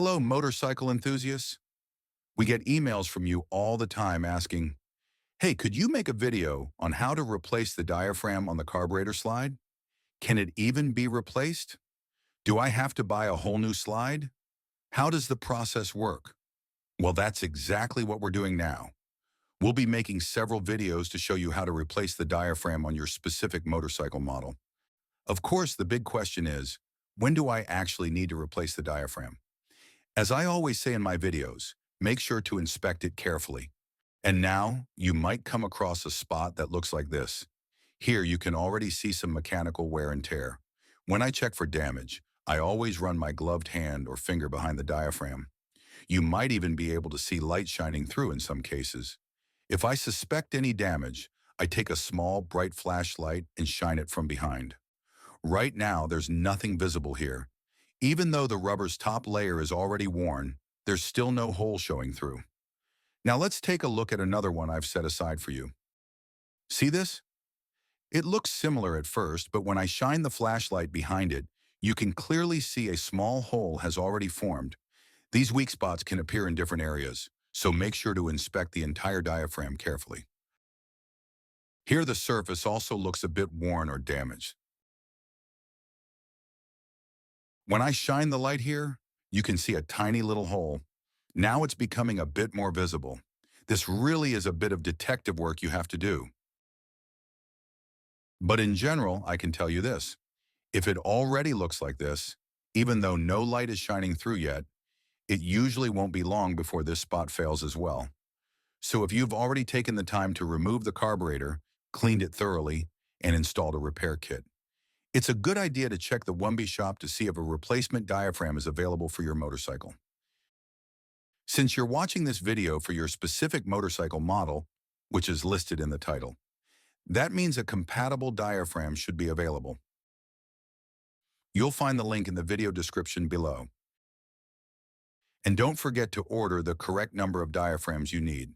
Hello, motorcycle enthusiasts. We get emails from you all the time asking, hey, could you make a video on how to replace the diaphragm on the carburetor slide? Can it even be replaced? Do I have to buy a whole new slide? How does the process work? Well, that's exactly what we're doing now. We'll be making several videos to show you how to replace the diaphragm on your specific motorcycle model. Of course, the big question is, when do I actually need to replace the diaphragm? As I always say in my videos, make sure to inspect it carefully. And now, you might come across a spot that looks like this. Here, you can already see some mechanical wear and tear. When I check for damage, I always run my gloved hand or finger behind the diaphragm. You might even be able to see light shining through in some cases. If I suspect any damage, I take a small, bright flashlight and shine it from behind. Right now, there's nothing visible here. Even though the rubber's top layer is already worn, there's still no hole showing through. Now let's take a look at another one I've set aside for you. See this? It looks similar at first, but when I shine the flashlight behind it, you can clearly see a small hole has already formed. These weak spots can appear in different areas, so make sure to inspect the entire diaphragm carefully. Here the surface also looks a bit worn or damaged. When I shine the light here, you can see a tiny little hole. Now it's becoming a bit more visible. This really is a bit of detective work you have to do. But in general, I can tell you this. If it already looks like this, even though no light is shining through yet, it usually won't be long before this spot fails as well. So if you've already taken the time to remove the carburetor, cleaned it thoroughly, and installed a repair kit, it's a good idea to check the Wumby shop to see if a replacement diaphragm is available for your motorcycle. Since you're watching this video for your specific motorcycle model, which is listed in the title, that means a compatible diaphragm should be available. You'll find the link in the video description below. And don't forget to order the correct number of diaphragms you need.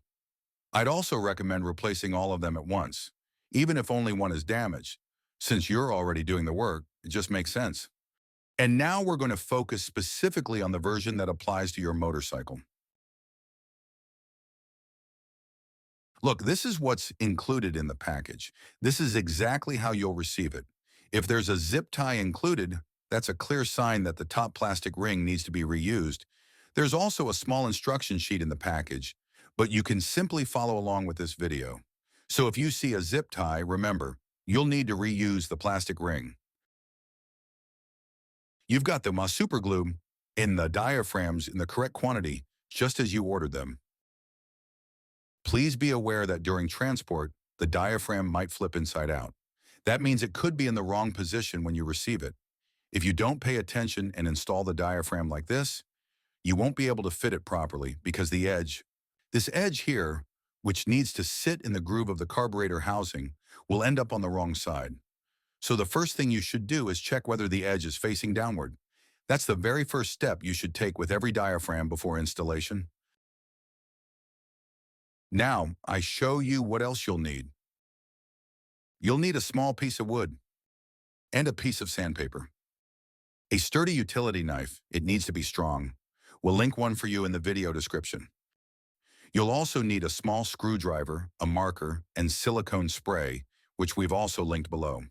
I'd also recommend replacing all of them at once, even if only one is damaged. Since you're already doing the work, it just makes sense. And now we're going to focus specifically on the version that applies to your motorcycle. Look, this is what's included in the package. This is exactly how you'll receive it. If there's a zip tie included, that's a clear sign that the top plastic ring needs to be reused. There's also a small instruction sheet in the package, but you can simply follow along with this video. So if you see a zip tie, remember, you'll need to reuse the plastic ring. You've got the super glue in the diaphragms in the correct quantity, just as you ordered them. Please be aware that during transport, the diaphragm might flip inside out. That means it could be in the wrong position when you receive it. If you don't pay attention and install the diaphragm like this, you won't be able to fit it properly because this edge here, which needs to sit in the groove of the carburetor housing, will end up on the wrong side. So the first thing you should do is check whether the edge is facing downward. That's the very first step you should take with every diaphragm before installation. Now, I show you what else you'll need. You'll need a small piece of wood and a piece of sandpaper. A sturdy utility knife, it needs to be strong. We'll link one for you in the video description. You'll also need a small screwdriver, a marker, and silicone spray, which we've also linked below.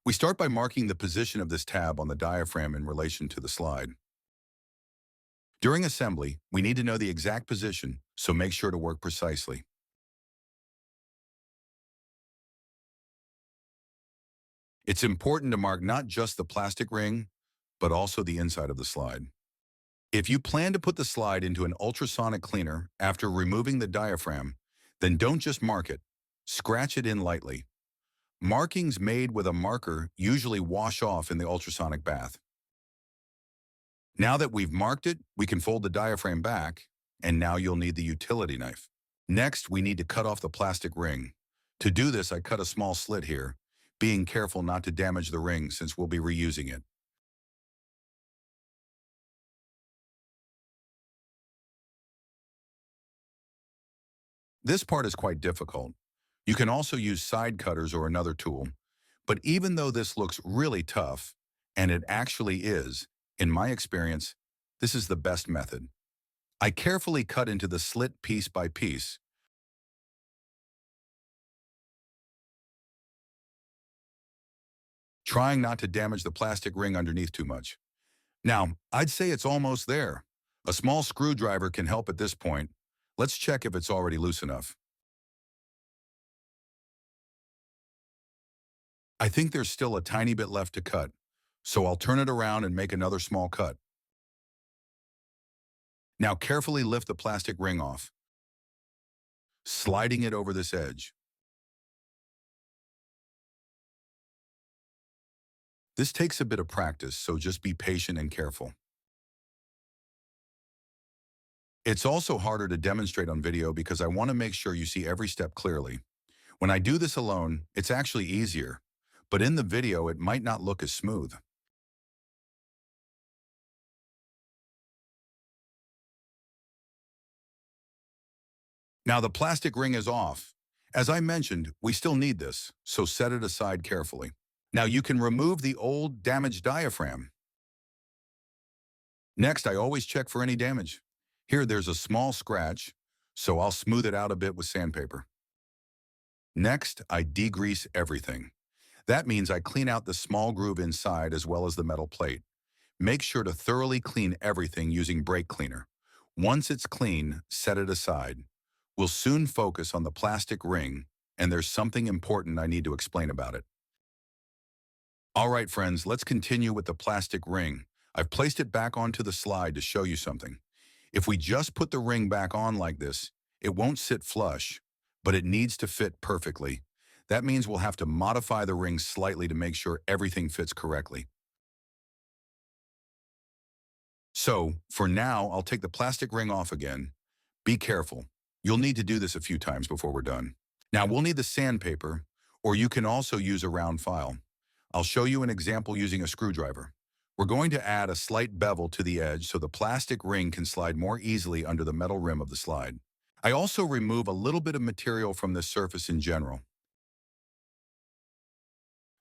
We start by marking the position of this tab on the diaphragm in relation to the slide. During assembly, we need to know the exact position, so make sure to work precisely. It's important to mark not just the plastic ring, but also the inside of the slide. If you plan to put the slide into an ultrasonic cleaner after removing the diaphragm, then don't just mark it, scratch it in lightly. Markings made with a marker usually wash off in the ultrasonic bath. Now that we've marked it, we can fold the diaphragm back, and now you'll need the utility knife. Next, we need to cut off the plastic ring. To do this, I cut a small slit here, being careful not to damage the ring since we'll be reusing it. This part is quite difficult. You can also use side cutters or another tool, but even though this looks really tough, and it actually is, in my experience, This is the best method. I carefully cut into the slit piece by piece, trying not to damage the plastic ring underneath too much. Now, I'd say it's almost there. A small screwdriver can help at this point. Let's check if it's already loose enough. I think there's still a tiny bit left to cut, so I'll turn it around and make another small cut. Now carefully lift the plastic ring off, sliding it over this edge. This takes a bit of practice, so just be patient and careful. It's also harder to demonstrate on video because I want to make sure you see every step clearly. When I do this alone, it's actually easier, but in the video it might not look as smooth. Now the plastic ring is off. As I mentioned, we still need this, so set it aside carefully. Now you can remove the old damaged diaphragm. Next, I always check for any damage. Here there's a small scratch, so I'll smooth it out a bit with sandpaper. Next, I degrease everything. That means I clean out the small groove inside as well as the metal plate. Make sure to thoroughly clean everything using brake cleaner. Once it's clean, set it aside. We'll soon focus on the plastic ring, and there's something important I need to explain about it. All right, friends, let's continue with the plastic ring. I've placed it back onto the slide to show you something. If we just put the ring back on like this, it won't sit flush, but it needs to fit perfectly. That means we'll have to modify the ring slightly to make sure everything fits correctly. So, for now, I'll take the plastic ring off again. Be careful. You'll need to do this a few times before we're done. Now, we'll need the sandpaper, or you can also use a round file. I'll show you an example using a screwdriver. We're going to add a slight bevel to the edge so the plastic ring can slide more easily under the metal rim of the slide. I also remove a little bit of material from this surface in general.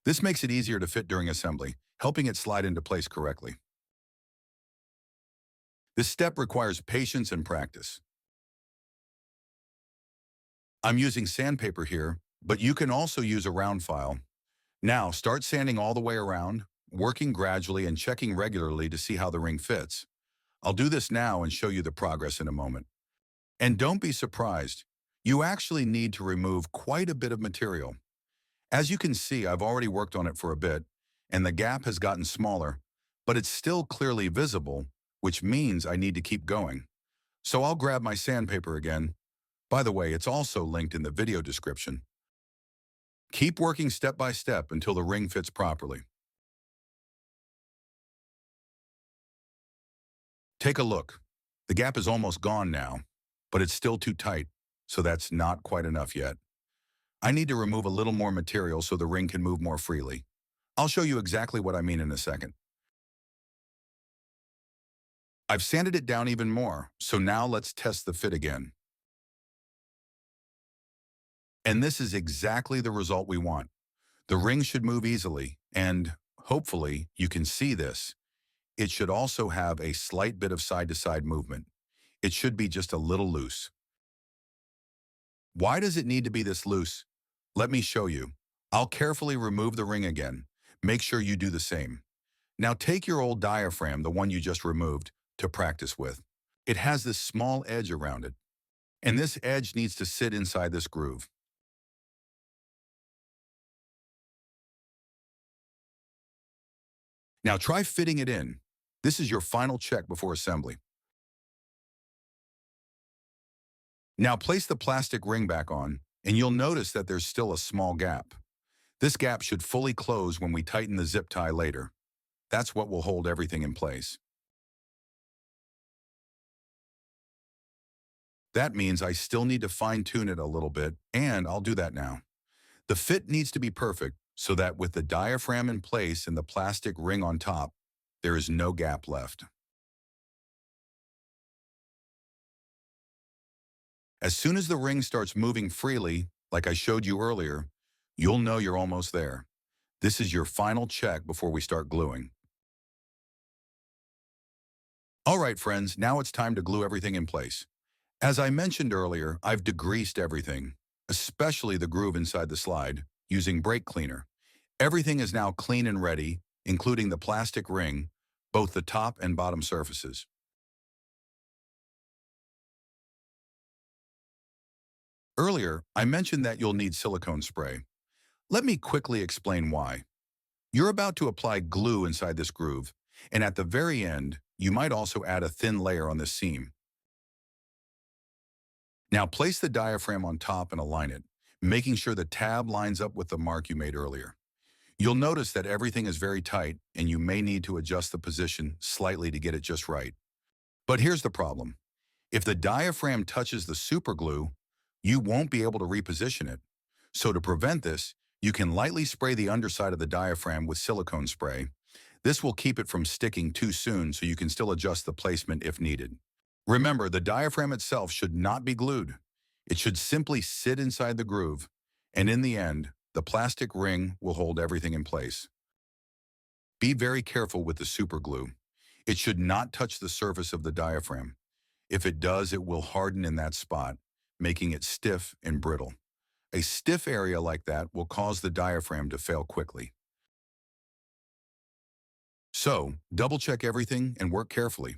This makes it easier to fit during assembly, helping it slide into place correctly. This step requires patience and practice. I'm using sandpaper here, but you can also use a round file. Now, start sanding all the way around, working gradually and checking regularly to see how the ring fits. I'll do this now and show you the progress in a moment. And don't be surprised, you actually need to remove quite a bit of material. As you can see, I've already worked on it for a bit, and the gap has gotten smaller, but it's still clearly visible, which means I need to keep going. So I'll grab my sandpaper again. By the way, it's also linked in the video description. Keep working step by step until the ring fits properly. Take a look. The gap is almost gone now, but it's still too tight, so that's not quite enough yet. I need to remove a little more material so the ring can move more freely. I'll show you exactly what I mean in a second. I've sanded it down even more, so now let's test the fit again. And this is exactly the result we want. The ring should move easily, and hopefully you can see this. It should also have a slight bit of side-to-side movement. It should be just a little loose. Why does it need to be this loose? Let me show you. I'll carefully remove the ring again. Make sure you do the same. Now take your old diaphragm, the one you just removed, to practice with. It has this small edge around it, and this edge needs to sit inside this groove. Now try fitting it in. This is your final check before assembly. Now place the plastic ring back on, and you'll notice that there's still a small gap. This gap should fully close when we tighten the zip tie later. That's what will hold everything in place. That means I still need to fine-tune it a little bit, and I'll do that now. The fit needs to be perfect so that with the diaphragm in place and the plastic ring on top, there is no gap left. As soon as the ring starts moving freely, like I showed you earlier, you'll know you're almost there. This is your final check before we start gluing. All right, friends, now it's time to glue everything in place. As I mentioned earlier, I've degreased everything, especially the groove inside the slide, using brake cleaner. Everything is now clean and ready, including the plastic ring, both the top and bottom surfaces. Earlier, I mentioned that you'll need silicone spray. Let me quickly explain why. You're about to apply glue inside this groove, and at the very end, you might also add a thin layer on this seam. Now place the diaphragm on top and align it, making sure the tab lines up with the mark you made earlier. You'll notice that everything is very tight, and you may need to adjust the position slightly to get it just right. But here's the problem. If the diaphragm touches the superglue, you won't be able to reposition it. So to prevent this, you can lightly spray the underside of the diaphragm with silicone spray. This will keep it from sticking too soon so you can still adjust the placement if needed. Remember, the diaphragm itself should not be glued. It should simply sit inside the groove, and in the end, the plastic ring will hold everything in place. Be very careful with the superglue. It should not touch the surface of the diaphragm. If it does, it will harden in that spot, making it stiff and brittle. A stiff area like that will cause the diaphragm to fail quickly. So, double-check everything and work carefully.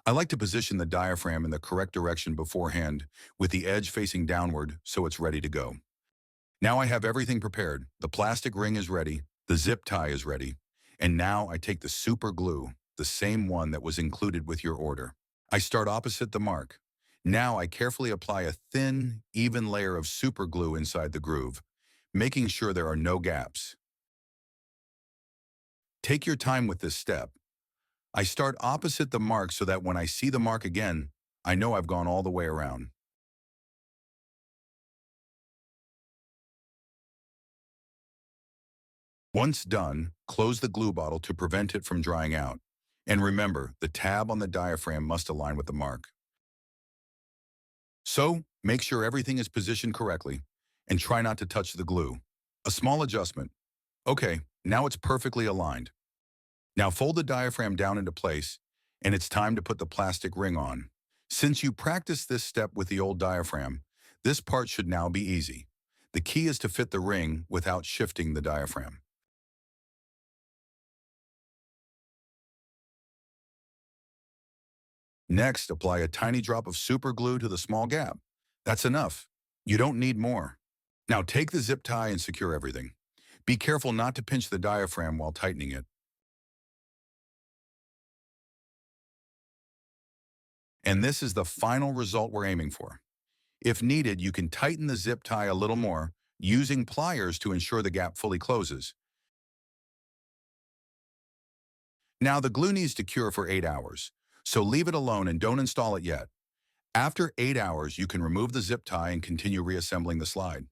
I like to position the diaphragm in the correct direction beforehand, with the edge facing downward so it's ready to go. Now I have everything prepared. The plastic ring is ready, the zip tie is ready, and now I take the super glue, the same one that was included with your order. I start opposite the mark. Now I carefully apply a thin, even layer of super glue inside the groove, making sure there are no gaps. Take your time with this step. I start opposite the mark so that when I see the mark again, I know I've gone all the way around. Once done, close the glue bottle to prevent it from drying out. And remember, the tab on the diaphragm must align with the mark. So, make sure everything is positioned correctly and try not to touch the glue. A small adjustment. Okay, now it's perfectly aligned. Now fold the diaphragm down into place, and it's time to put the plastic ring on. Since you practiced this step with the old diaphragm, this part should now be easy. The key is to fit the ring without shifting the diaphragm. Next, apply a tiny drop of super glue to the small gap. That's enough. You don't need more. Now take the zip tie and secure everything. Be careful not to pinch the diaphragm while tightening it. And this is the final result we're aiming for. If needed, you can tighten the zip tie a little more, using pliers to ensure the gap fully closes. Now the glue needs to cure for 8 hours, so leave it alone and don't install it yet. After 8 hours, you can remove the zip tie and continue reassembling the slide.